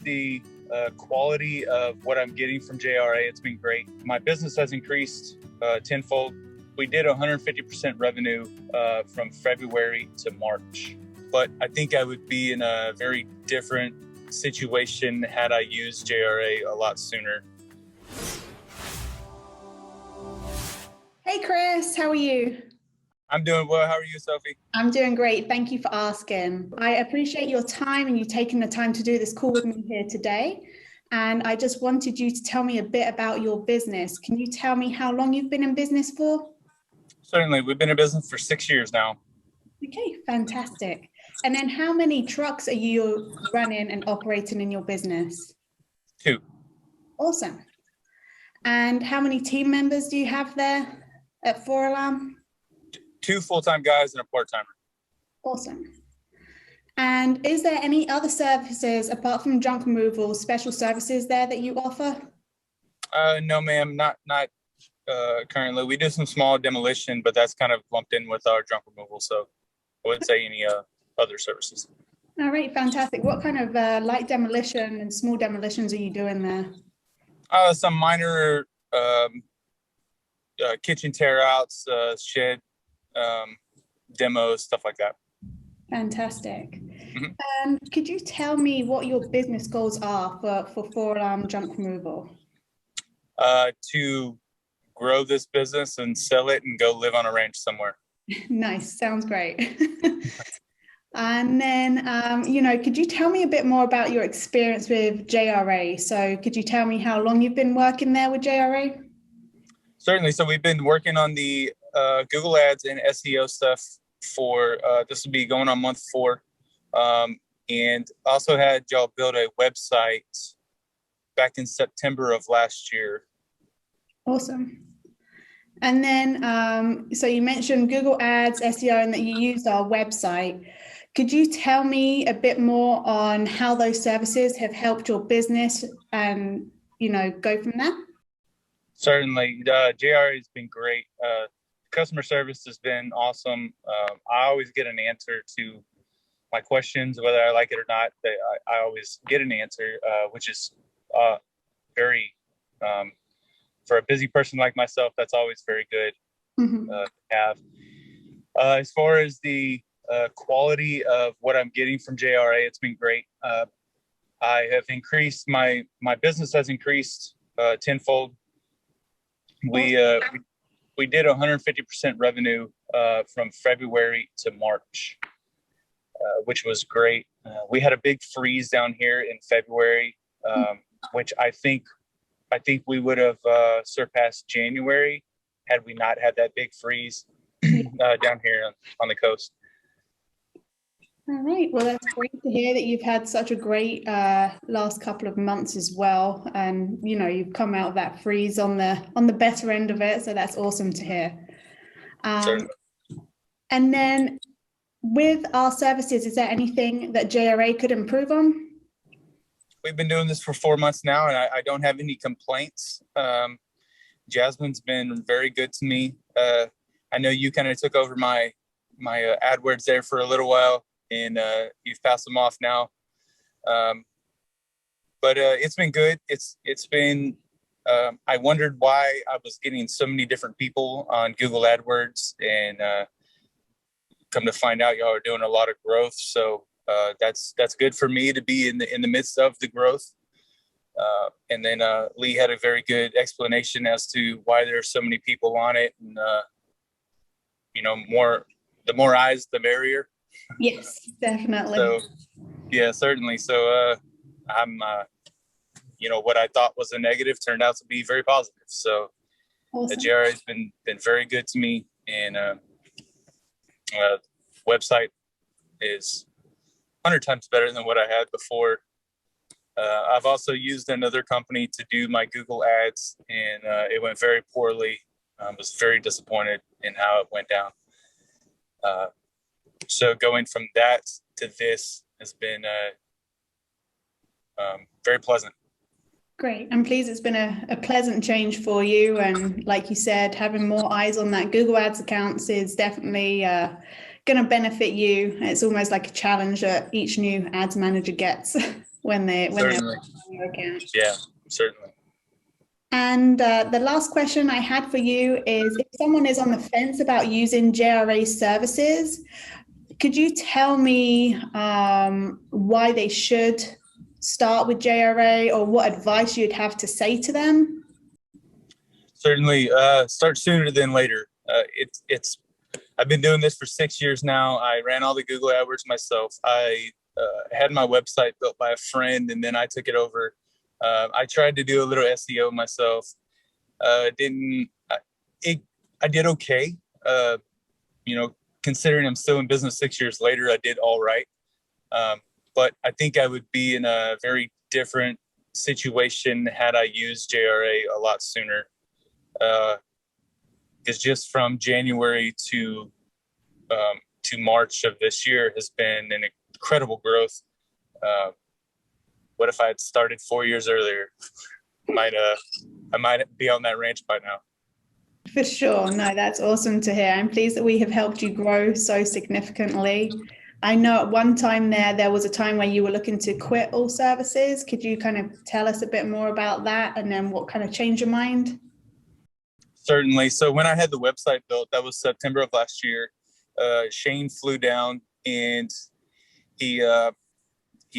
the quality of what I'm getting from JRA, it's been great. My business has increased tenfold. We did 150% revenue from February to March, but I think I would be in a very different situation had I used JRA a lot sooner. Hey Chris, how are you? I'm doing well. How are you, Sophie? I'm doing great. Thank you for asking. I appreciate your time and you taking the time to do this call with me here today. And I just wanted you to tell me a bit about your business. Can you tell me how long you've been in business for? Certainly. We've been in business for 6 years now. Okay, fantastic. And then how many trucks are you running and operating in your business? 2. Awesome. And how many team members do you have there at 4Alarm? 2 full-time guys and a part-timer. Awesome. And is there any other services apart from junk removal, special services there that you offer? No, ma'am, not currently. We do some small demolition, but that's kind of lumped in with our junk removal. So I wouldn't say any other services. All right, fantastic. What kind of light demolition and small demolitions are you doing there? Some minor kitchen tear outs, shed demos, stuff like that. Fantastic. Mm-hmm. And could you tell me what your business goals are for 4Alarm junk removal? To grow this business and sell it and go live on a ranch somewhere. Nice. Sounds great. And then, could you tell me a bit more about your experience with JRA? So could you tell me how long you've been working there with JRA? Certainly. So we've been working on the Google Ads and SEO stuff for, this will be going on month 4. And also had y'all build a website back in September of last year. Awesome. And then, so you mentioned Google Ads, SEO, and that you used our website. Could you tell me a bit more on how those services have helped your business and, go from there? Certainly. JRA has been great. Customer service has been awesome. I always get an answer to my questions, whether I like it or not. I always get an answer, which is very, for a busy person like myself, that's always very good to have. As far as the quality of what I'm getting from JRA, it's been great. I have increased, my business has increased tenfold. We did 150% revenue from February to March, which was great. We had a big freeze down here in February, which I think we would have surpassed January had we not had that big freeze down here on the coast. All right. Well, that's great to hear that you've had such a great last couple of months as well, and you've come out of that freeze on the better end of it. So that's awesome to hear. And then, with our services, is there anything that JRA could improve on? We've been doing this for 4 months now, and I don't have any complaints. Jasmine's been very good to me. I know you kind of took over my AdWords there for a little while, and you've passed them off now. But it's been good. It's been, I wondered why I was getting so many different people on Google AdWords, and come to find out y'all are doing a lot of growth. So that's good for me to be in the midst of the growth. And then Lee had a very good explanation as to why there are so many people on it, and the more eyes, the merrier. Yes, definitely. So, yeah, certainly. So I'm, what I thought was a negative turned out to be very positive. So awesome. The JRA has been very good to me, and website is 100 times better than what I had before. I've also used another company to do my Google ads, and it went very poorly. I was very disappointed in how it went down. So going from that to this has been very pleasant. Great. I'm pleased it's been a pleasant change for you. And like you said, having more eyes on that Google Ads accounts is definitely, going to benefit you. It's almost like a challenge that each new ads manager gets when they're Certainly. on your account. Yeah, certainly. And the last question I had for you is, if someone is on the fence about using JRA services, could you tell me why they should start with JRA, or what advice you'd have to say to them? Certainly. Start sooner than later. I've been doing this for 6 years now. I ran all the Google AdWords myself. I had my website built by a friend, and then I took it over. I tried to do a little SEO myself. I did okay. Considering I'm still in business 6 years later, I did all right. But I think I would be in a very different situation had I used JRA a lot sooner. Because just from January to March of this year has been an incredible growth. What if I had started 4 years earlier? I might be on that ranch by now. For sure. No, that's awesome to hear. I'm pleased that we have helped you grow so significantly. I know at one time there was a time where you were looking to quit all services. Could you kind of tell us a bit more about that, and then what kind of changed your mind? Certainly. So when I had the website built, that was September of last year. Shane flew down, and he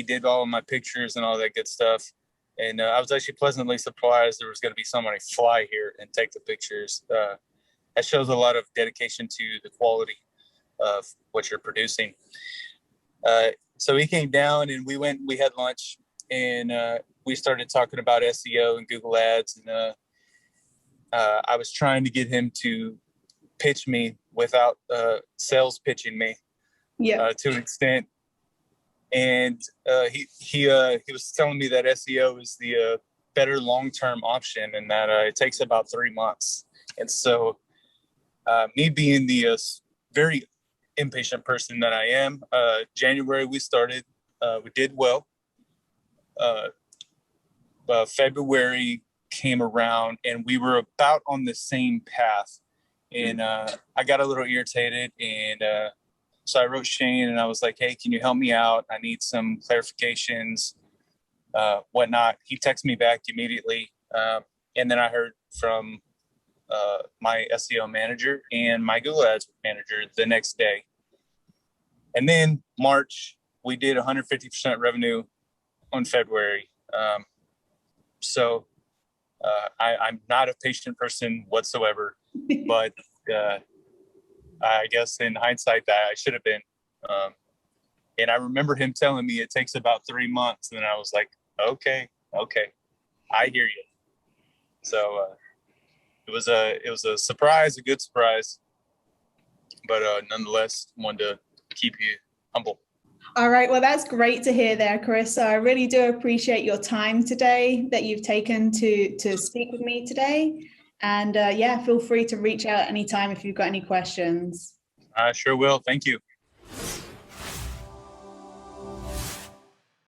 did all of my pictures and all that good stuff. And I was actually pleasantly surprised there was going to be somebody fly here and take the pictures. That shows a lot of dedication to the quality of what you're producing. So he came down, and we had lunch, and we started talking about SEO and Google Ads. And I was trying to get him to pitch me without sales pitching me, to an extent. And he was telling me that SEO is the better long-term option, and that it takes about 3 months. And so me being the very impatient person that I am, January we started, we did well. February came around, and we were about on the same path. And I got a little irritated, and so I wrote Shane, and I was like, hey, can you help me out? I need some clarifications, whatnot. He texted me back immediately. And then I heard from my SEO manager and my Google Ads manager the next day. And then March, we did 150% revenue on February. So I'm not a patient person whatsoever, but I guess in hindsight that I should have been. And I remember him telling me it takes about 3 months. And then I was like, okay, I hear you. So it was a surprise, a good surprise, but nonetheless, wanted to keep you humble. All right. Well, that's great to hear there, Chris. So I really do appreciate your time today that you've taken to speak with me today. And feel free to reach out anytime if you've got any questions. I sure will. Thank you.